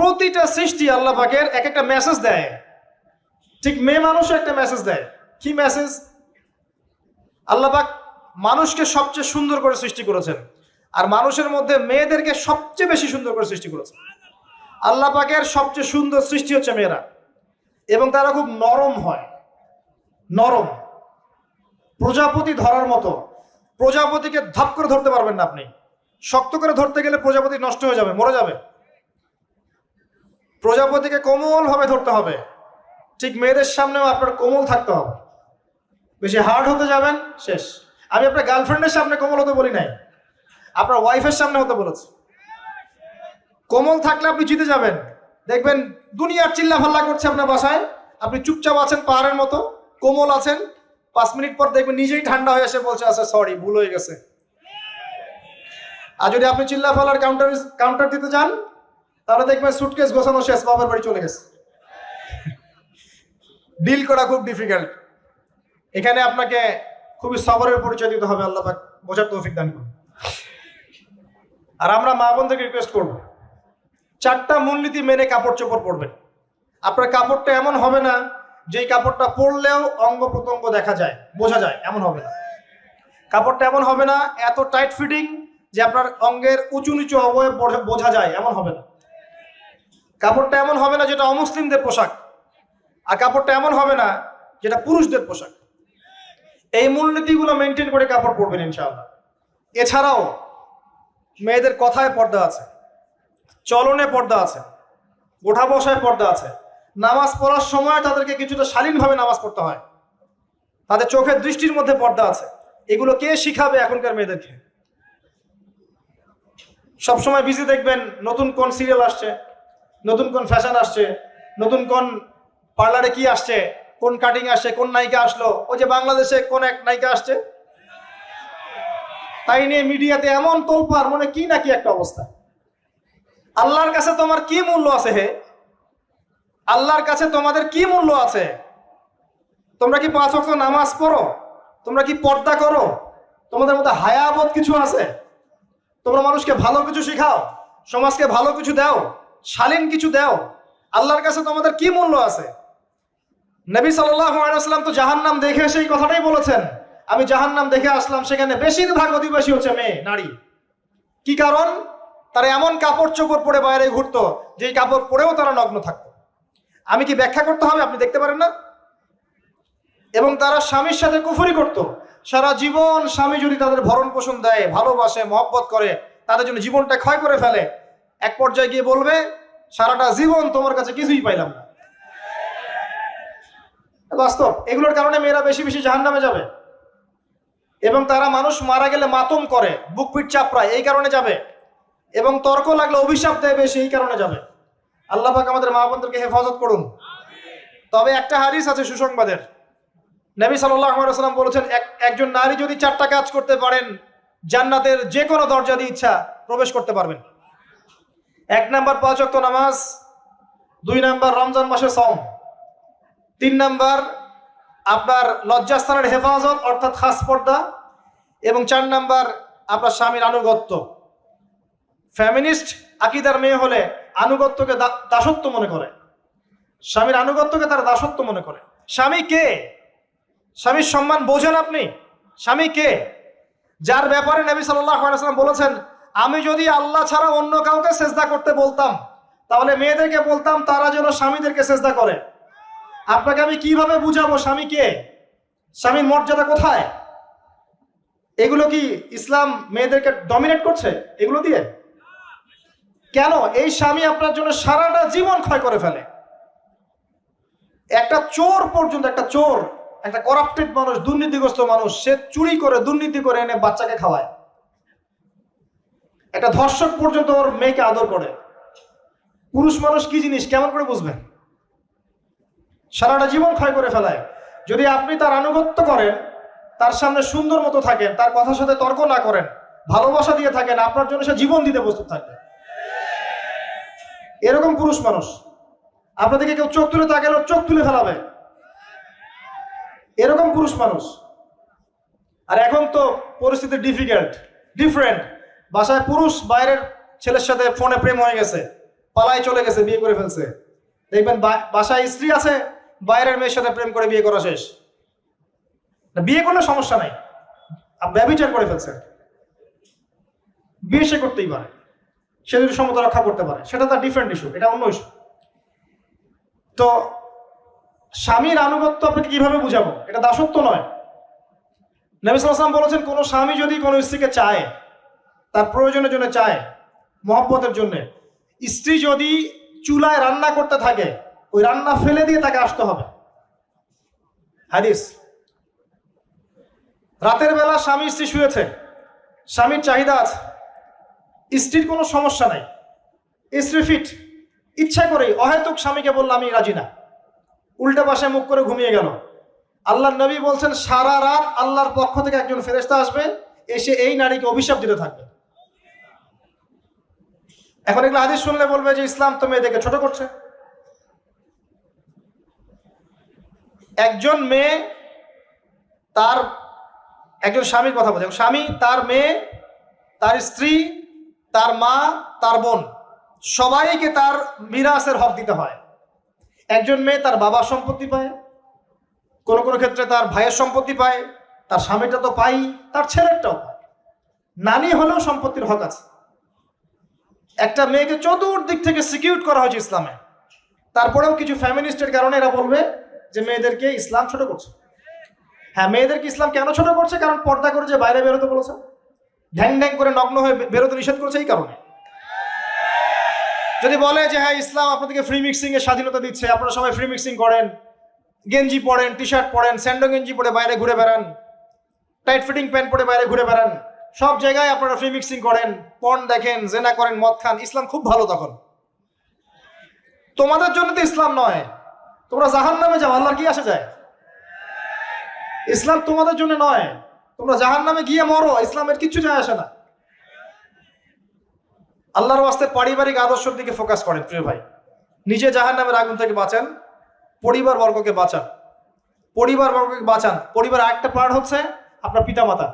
প্রতিটা সৃষ্টি আল্লাহ পাকের এক একটা মেসেজ দেয়। ঠিক মেয়ে মানুষও একটা মেসেজ দেয়। কি মেসেজ? আল্লাহ পাক মানুষকে সবচেয়ে সুন্দর করে সৃষ্টি করেছেন, আর মানুষের মধ্যে মেয়েদেরকে সবচেয়ে বেশি সুন্দর করে সৃষ্টি করেছেন। আল্লাহ পাকের সবচেয়ে সুন্দর সৃষ্টি হচ্ছে মেয়েরা, এবং তারা খুব নরম হয়, নরম, প্রজাপতি ধরার মতো। প্রজাপতিকে ধাপ করে ধরতে পারবেন না আপনি, শক্ত করে ধরতে গেলে প্রজাপতি নষ্ট হয়ে যাবে, মরে যাবে। প্রজাপতিকে কোমল ভাবে ধরতে হবে। ঠিক মেয়েদের সামনেও আপনার কোমল থাকতে হবে। বেশি হার্ড হতে যাবেন, শেষ। আমি আপনার গার্লফ্রেন্ডের সামনে কোমল হতে বলি নাই, আপনার ওয়াইফের সামনে হতে বলেছি। কোমল থাকলে আপনি জিতে যাবেন। দেখবেন দুনিয়ার চিল্লা ফাল্লা করছে আপনার বাসায়, আপনি চুপচাপ আছেন পাহাড়ের মতো, কোমল আছেন। 5 মিনিট পর দেখবেন নিজেই ঠান্ডা হয়ে এসে বলছে আচ্ছা সরি, ভুল হয়ে গেছে। আর যদি আপনি চিল্লা ফাল্লার কাউন্টার দিতে যান, তাহলে দেখবেন সুটকেস গোছানো শেষ, বাবার বাড়ি চলে গেছে। ডিল করা খুব ডিফিকাল্ট। এখানে আপনাকে খুবই সবরের পরিচয় দিতে হবে। আল্লাহ পাক বোঝার তৌফিক দান করুন। আর আমরা মা বোনদেরকে রিকোয়েস্ট করব, 4টা মূলনীতি মেনে কাপড় চোপড় পরবেন। আপনার কাপড়টা এমন হবে না যেই কাপড়টা পরলেও অঙ্গ প্রত্যঙ্গ দেখা যায়, বোঝা যায়, এমন হবে না। কাপড়টা এমন হবে না এত টাইট ফিটিং যে আপনার অঙ্গের উঁচু নিচু অবয়ব বোঝা যায়, এমন হবে না। কাপড়টা এমন হবে না যেটা অমুসলিমদের পোশাক, আর কাপড়টা এমন হবে না যেটা পুরুষদের পোশাক। এই মূলনীতিগুলো মেনটেন করে কাপড় পরবেন ইনশাআল্লাহ। এছাড়াও মেয়েদের কথায় পর্দা আছে, চলনে পর্দা আছে, ওঠা বসায় পর্দা আছে। নামাজ পড়ার সময় তাদেরকে কিছুটা শালীনভাবে নামাজ পড়তে হয়। তাদের চোখের দৃষ্টির মধ্যে পর্দা আছে। এগুলো কে শিখাবে এখনকার মেয়েদেরকে? সবসময় বিজি দেখবেন নতুন কোন সিরিয়াল আসছে, নতুন কোন ফ্যাশন আসছে, নতুন কোন পার্লারে কি আসছে, কোন কাটিং আসছে, কোন নায়িকা আসলো। ওই যে বাংলাদেশে কোন এক নায়িকা আসছে, তাই নিয়ে মিডিয়াতে এমন তোলপাড়, মনে কি নাকি একটা অবস্থা। আল্লাহর কাছে তোমার কি মূল্য আছে হে? আল্লাহর কাছে তোমাদের কি মূল্য আছে? তোমরা কি 5 ওয়াক্ত নামাজ পড়ো? তোমরা কি পর্দা করো? তোমাদের মধ্যে হায়াবোধ কিছু আছে? তোমরা মানুষকে ভালো কিছু শিখাও, সমাজকে ভালো কিছু দাও, শালীন কিছু দাও। আল্লাহর কাছে তোমাদের কি মূল্য আছে? নবী সাল্লাল্লাহু আলাইহি ওয়াসাল্লাম তো জাহান্নাম দেখে সেই কথাটাই বলেছেন, আমি জাহান্নাম দেখে আসলাম, সেখানে বেশিরভাগ অধিবাসী হচ্ছে মেয়ে, নারী। কি কারণ? তারা এমন কাপড় চোপড় পরে বাইরে ঘুরতো যে কাপড় পরেও তারা নগ্ন থাকতো। আমি কি ব্যাখ্যা করতে হবে? আপনি দেখতে পারেন না? এবং তারা স্বামীর সাথে কুফরি করত। সারা জীবন স্বামী যদি তাদের ভরণ পোষণ দেয়, ভালোবাসে, মহব্বত করে, তাদের জন্য জীবনটা ক্ষয় করে ফেলে, এক পর্যায়ে গিয়ে বলবে সারাটা জীবন তোমার কাছে কিছুই পাইলাম না। বাস্তব। এগুলোর কারণে মেয়েরা বেশি বেশি জাহান্নামে যাবে। এবং তারা মানুষ মারা গেলে মাতম করে, বুক পিঠ চাপড়ায়, এই কারণে যাবে। এবং তর্ক লাগলে অভিশাপ দেয় বেশি, এই কারণে যাবে। আল্লাহ পাক আমাদের মা বোনদেরকে হেফাজত করুন। তবে একটা হাদিস আছে সুসংবাদের। নবী সাল্লাল্লাহু আলাইহি ওয়াসাল্লাম বলেছেন, একজন নারী যদি 4টা কাজ করতে পারেন, জান্নাতের যে কোনো দরজা দিয়ে ইচ্ছা প্রবেশ করতে পারবেন। 1 নাম্বার 5 ওয়াক্ত নামাজ, 2 নাম্বার রমজান মাসে সওম, 3 নাম্বার আপনার লজ্জাস্থানের হেফাজত অর্থাৎ খাস পর্দা, এবং 4 নাম্বার আপনার স্বামীর আনুগত্য। ফ্যামিনিস্ট আকীদার মেয়ে হলে আনুগত্যকে দাসত্ব মনে করে, স্বামীর আনুগত্যকে তারা দাসত্ব মনে করে। স্বামী কে? স্বামীর সম্মান বোঝেন আপনি? স্বামী কে? যার ব্যাপারে নবী সাল্লাল্লাহু আলাইহি ওয়াসাল্লাম বলেছেন, আমি যদি আল্লাহ ছাড়া অন্য কাউকে সেজদা করতে বলতাম, তাহলে মেয়েদেরকে বলতাম তারা যেন স্বামীদেরকে সেজদা করে। আপনাকে আমি কিভাবে বুঝাবো স্বামী কে, স্বামীর মর্যাদা কোথায়? এগুলো কি ইসলাম মেয়েদেরকে ডমিনেট করছে এগুলো দিয়ে? কেন? এই স্বামী আপনার জন্য সারাটা জীবন ক্ষয় করে ফেলে। একটা চোর পর্যন্ত, একটা চোর, একটা করাপ্টেড মানুষ, দুর্নীতিগ্রস্ত মানুষ, সে চুরি করে, দুর্নীতি করে এনে বাচ্চাকে খাওয়ায়। একটা ধর্ষক পর্যন্ত ওর মেয়েকে আদর করে। পুরুষ মানুষ কি জিনিস কেমন করে বুঝবেন? সারাটা জীবন ক্ষয় করে ফেলায়। যদি আপনি তার আনুগত্য করেন, তার সামনে সুন্দর মতো থাকেন, তার কথার সাথে তর্ক না করেন, ভালোবাসা দিয়ে থাকেন, আপনার জন্য সে জীবন দিতে প্রস্তুত থাকবে। এরকম পুরুষ মানুষ। আপনাদেরকে কেউ চোখ তুলে তাকালে চোখ তুলে ফেলাবে, এরকম পুরুষ মানুষ। আর এখন তো পরিস্থিতি ডিফারেন্ট। বাসায় পুরুষ বাইরের ছেলের সাথে ফোনে প্রেম হয়ে গেছে, পালায় চলে গেছে, বিয়ে করে ফেলছে। দেখবেন বাসায় স্ত্রী আছে, বাইরের মেয়ের সাথে প্রেম করে বিয়ে করা শেষ। বিয়ে করলে সমস্যা নাই, ব্যভিচার করে ফেলছে। বিয়ে সে করতেই পারে, সে যদি সমতা রক্ষা করতে পারে, সেটা তার ডিফারেন্ট ইস্যু, এটা অন্য ইস্যু। তো স্বামীর আনুগত্য আপনাকে কিভাবে বুঝাবো? এটা দাসত্ব নয়। নবী সাল্লাল্লাহু আলাইহি ওয়াসাল্লাম বলেছেন, কোনো স্বামী যদি কোনো স্ত্রীকে চায়, তার প্রয়োজনের জন্য চায়, মহব্বতের জন্য, স্ত্রী যদি চুলায় রান্না করতে থাকে, ওই রান্না ফেলে দিয়ে তাকে আসতে হবে। হাদিস। রাতের বেলা স্বামী স্ত্রী শুয়েছে, স্বামীর চাহিদা আছে, স্ত্রীর কোনো সমস্যা নাই, স্ত্রী ফিট, ইচ্ছা করেই অহেতুক স্বামীকে বলল আমি রাজি না, উল্টা পাশে মুখ করে ঘুমিয়ে গেল। আল্লাহর নবী বলছেন, সারা রাত আল্লাহর পক্ষ থেকে একজন ফেরেশতা আসবে, এসে এই নারীকে অভিশাপ দিতে থাকবে। এখন এগুলো হাদিস শুনলে বলবে যে ইসলাম তো মেয়েদেরকে ছোট করছে। একজন মেয়ে তার, একজন স্বামীর কথা বলছে, স্বামী তার মেয়ে, তার স্ত্রী, তার মা, তার বোন, সবাইকে তার মিরাসের হক দিতে হয়। একজন মেয়ে তার বাবার সম্পত্তি পায়, কোনো কোনো ক্ষেত্রে তার ভাইয়ের সম্পত্তি পায়, তার স্বামীটা তো পাই, তার ছেলেরটাও পায়। নানি হলেও সম্পত্তির হক আছে। একটা মেয়েকে চতুর্দিক থেকে সিকিউর করা হয়েছে ইসলামে। তারপরেও কিছু ফ্যামিনিস্টের কারণে এরা বলবে যে মেয়েদেরকে ইসলাম ছোট করছে। হ্যাঁ, মেয়েদেরকে ইসলাম কেন ছোট করছে? কারণ পর্দা করে যে বাইরে বেরোতে বলেছে, ঢ্যাং ঢ্যাং করে নগ্ন হয়ে বেরোতে নিষেধ করেছে, এই কারণে। যদি বলে যে হ্যাঁ ইসলাম আপনাদেরকে ফ্রি মিক্সিং এর স্বাধীনতা দিচ্ছে, আপনারা সবাই ফ্রি মিক্সিং করেন, গেঞ্জি পরেন, টি শার্ট পরেন, স্যান্ডো গেঞ্জি পরে বাইরে ঘুরে বেড়ান, টাইট ফিটিং প্যান্ট পরে বাইরে ঘুরে বেড়ান, সব জায়গায় আপনারা ফ্রি মিক্সিং করেন, পর্ন দেখেন, জেনা করেন, মদ খান, ইসলাম খুব ভালো। তখন তোমাদের জন্য তো ইসলাম নয়, তোমরা জাহান্নামে যাও, আল্লাহর কি আসে যায়? ইসলাম তোমাদের জন্য নয়, তোমরা জাহান্নামে গিয়ে মরো, ইসলামের কিচ্ছু যায় আসে না। আল্লাহর ওয়াস্তে পারিবারিক আদর্শের দিকে ফোকাস করেন প্রিয় ভাই। নিজে জাহান্নামের আগুন থেকে বাঁচান, পরিবার বর্গকে বাঁচান, পরিবার বর্গকে বাঁচান। পরিবার একটা পার্ট হচ্ছে আপনার পিতামাতা।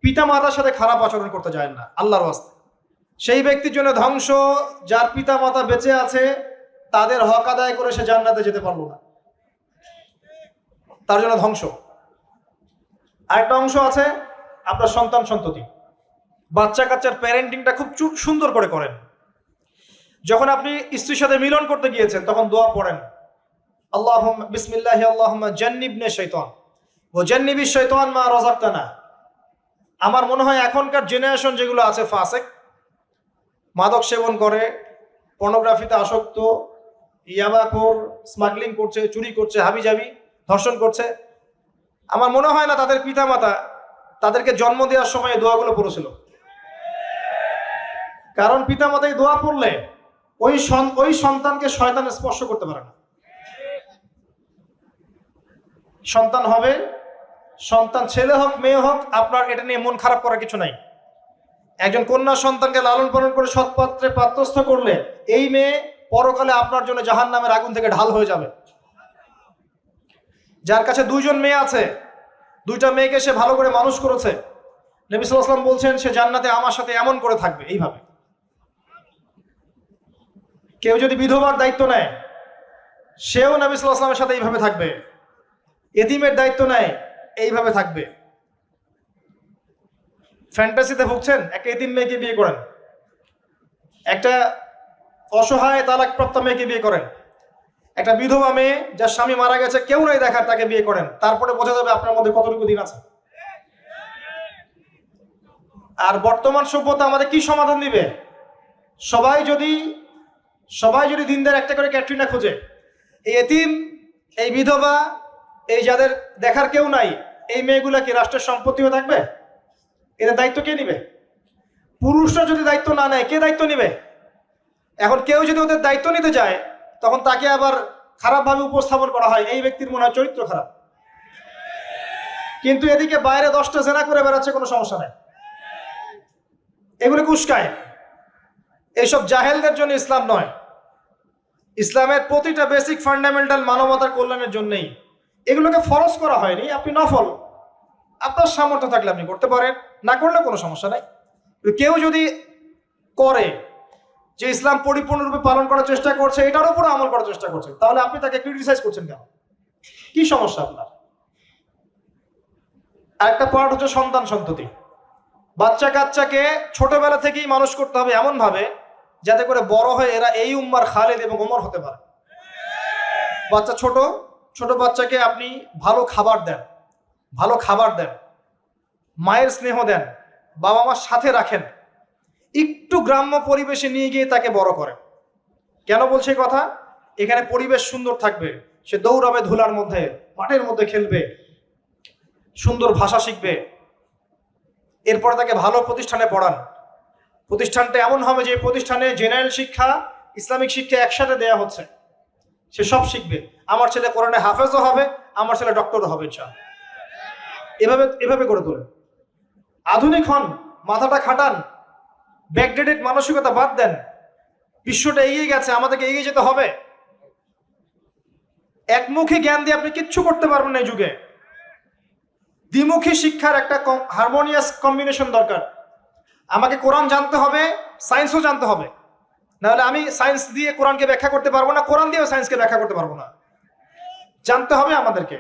পিতামাতার সাথে খারাপ আচরণ করতে যায় না আল্লাহর ওয়াস্তে। সেই ব্যক্তির জন্য ধ্বংস যার পিতামাতা বেঁচে আছে, তাদের হক আদায় করে সে জান্নাতে যেতে পারলো না, তার জন্য ধ্বংস। আরেকটা অংশ আছে আপনার সন্তান সন্ততি। বাচ্চা কাচ্চার প্যারেন্টিংটা খুব সুন্দর করে করেন। যখন আপনি স্ত্রীর সাথে মিলন করতে গিয়েছেন, তখন দোয়া পড়েন, আল্লাহুম্মা বিসমিল্লাহি আল্লাহুম্মা জান্নিবনা শাইতান ওয়া জান্নিবিশ শাইতান মা রাযাকতানা। আমার মনে হয় এখনকার জেনারেশন যেগুলো আছে ফাসেক, মাদক সেবন করে, পর্নোগ্রাফিতে আসক্ত, ইয়াবাখোর, স্মাগলিং করছে, চুরি করছে, হাবিজাবি, ধর্ষণ করছে, আমার মনে হয় না তাদের পিতামাতা তাদেরকে জন্ম দেওয়ার সময় দোয়াগুলো পড়েছিল। কারণ পিতামাতা এই দোয়া পড়লে ওই সন্তানকে শয়তান স্পর্শ করতে পারে না। সন্তান হবে, সন্তান ছেলে হোক মেয়ে হোক, আপনার এটা নিয়ে মন খারাপ করার কিছু নাই। একজন কন্যা সন্তানকে লালন পালন করে সৎপাত্রে পাত্রস্থ করলে এই মেয়ে পরকালে আপনার জন্য জাহান্নামের আগুন থেকে ঢাল হয়ে যাবে। যার কাছে দুইজন মেয়ে আছে, দুইটা মেয়েকে সে ভালো করে মানুষ করেছে, নবী সাল্লাল্লাহু আলাইহি ওয়াসাল্লাম বলছেন সে জান্নাতে আমার সাথে এমন করে থাকবে, এইভাবে। কেউ যদি বিধবার দায়িত্ব নেয়, সেও নবী সাল্লাল্লাহু আলাইহি ওয়াসাল্লামের সাথে এইভাবে থাকবে। এতিমের দায়িত্ব নেয়, এইভাবে থাকবে। ফ্যান্টাসিতে ভুগছেন, একটা এতিম মেয়েকে বিয়ে করেন, একটা অসহায় তালাকপ্রাপ্ত মেয়েকে বিয়ে করেন, একটা বিধবা মেয়ে যার স্বামী মারা গেছে, কেউ নাই দেখার, তাকে বিয়ে করেন, তারপরে বোঝা যাবে আপনার মধ্যে কতটুকু দিন আছে। আর বর্তমান সভ্যতা আমাদের কি সমাধান দিবে? সবাই যদি দিনদার একটা করে ক্যাটরিনা খোঁজে, এই এতিম, এই বিধবা, এই যাদের দেখার কেউ নাই, এই মেয়েগুলা কি রাষ্ট্রের সম্পত্তি হয়ে থাকবে? এদের দায়িত্ব কে নিবে? পুরুষরা যদি দায়িত্ব না নেয়, কে দায়িত্ব নিবে? এখন কেউ যদি ওদের দায়িত্ব নিতে যায়, তখন তাকে আবার খারাপভাবে উপস্থাপন করা হয়, এই ব্যক্তির মনে হয় চরিত্র খারাপ। কিন্তু এদিকে বাইরে 10টা জেনা করে বেড়াচ্ছে, কোনো সমস্যা নাই, এগুলো উস্কায়। এইসব জাহেলদের জন্য ইসলাম নয়। ইসলামের প্রতিটা বেসিক ফান্ডামেন্টাল মানবতার কল্যাণের জন্যই। এগুলোকে ফরজ করা হয়নি, আপনি নফল, আপনার সামর্থ্য থাকলে আপনি করতে পারেন, না করলে কোনো সমস্যা নাই। কেউ যদি করে, যে ইসলাম পরিপূর্ণরূপে পালন করার চেষ্টা করছে, এটার উপরে আমল করার চেষ্টা করছে, তাহলে আপনি তাকে ক্রিটিসাইজ করছেন কেন? কি সমস্যা আপনার? আরেকটা পার্ট হচ্ছে সন্তান সন্ততি। বাচ্চা কাচ্চাকে ছোটবেলা থেকেই মানুষ করতে হবে এমন ভাবে যাতে করে বড় হয়ে এরা এই উম্মার খালিদ এবং ওমর হতে পারে। বাচ্চা ছোট ছোট বাচ্চাকে আপনি ভালো খাবার দেন, ভালো খাবার দেন, মায়ের স্নেহ দেন, বাবা মার সাথে রাখেন, একটু গ্রাম্য পরিবেশে নিয়ে গিয়ে তাকে বড় করেন। কেন বলছে কথা? এখানে পরিবেশ সুন্দর থাকবে, সে দৌড়াবে, ধুলার মধ্যে মাঠের মধ্যে খেলবে, সুন্দর ভাষা শিখবে। এরপরে তাকে ভালো প্রতিষ্ঠানে পড়ান। প্রতিষ্ঠানটা এমন হবে যে প্রতিষ্ঠানে জেনারেল শিক্ষা, ইসলামিক শিক্ষা একসাথে দেয়া হচ্ছে, সে সব শিখবে। আমার ছেলে কোরআনে হাফেজও হবে, আমার ছেলে ডক্টরও হবে ইনশাআল্লাহ। এভাবে এভাবে করে তোলেন। আধুনিক হন, মাথাটা খাটান, ব্যাকডেটেড মানসিকতা বাদ দেন। বিশ্বটা এগিয়ে গেছে, আমাদেরকে এগিয়ে যেতে হবে। একমুখী জ্ঞান দিয়ে আপনি কিচ্ছু করতে পারবেন না এই যুগে। দ্বিমুখী শিক্ষার একটা হারমোনিয়াস কম্বিনেশন দরকার। আমাকে কোরআন জানতে হবে, সায়েন্সও জানতে হবে, নাহলে আমি সায়েন্স দিয়ে কোরআনকে ব্যাখ্যা করতে পারবো না, কোরআন দিয়েও সায়েন্সকে ব্যাখ্যা করতে পারবো না। জানতে হবে আমাদেরকে।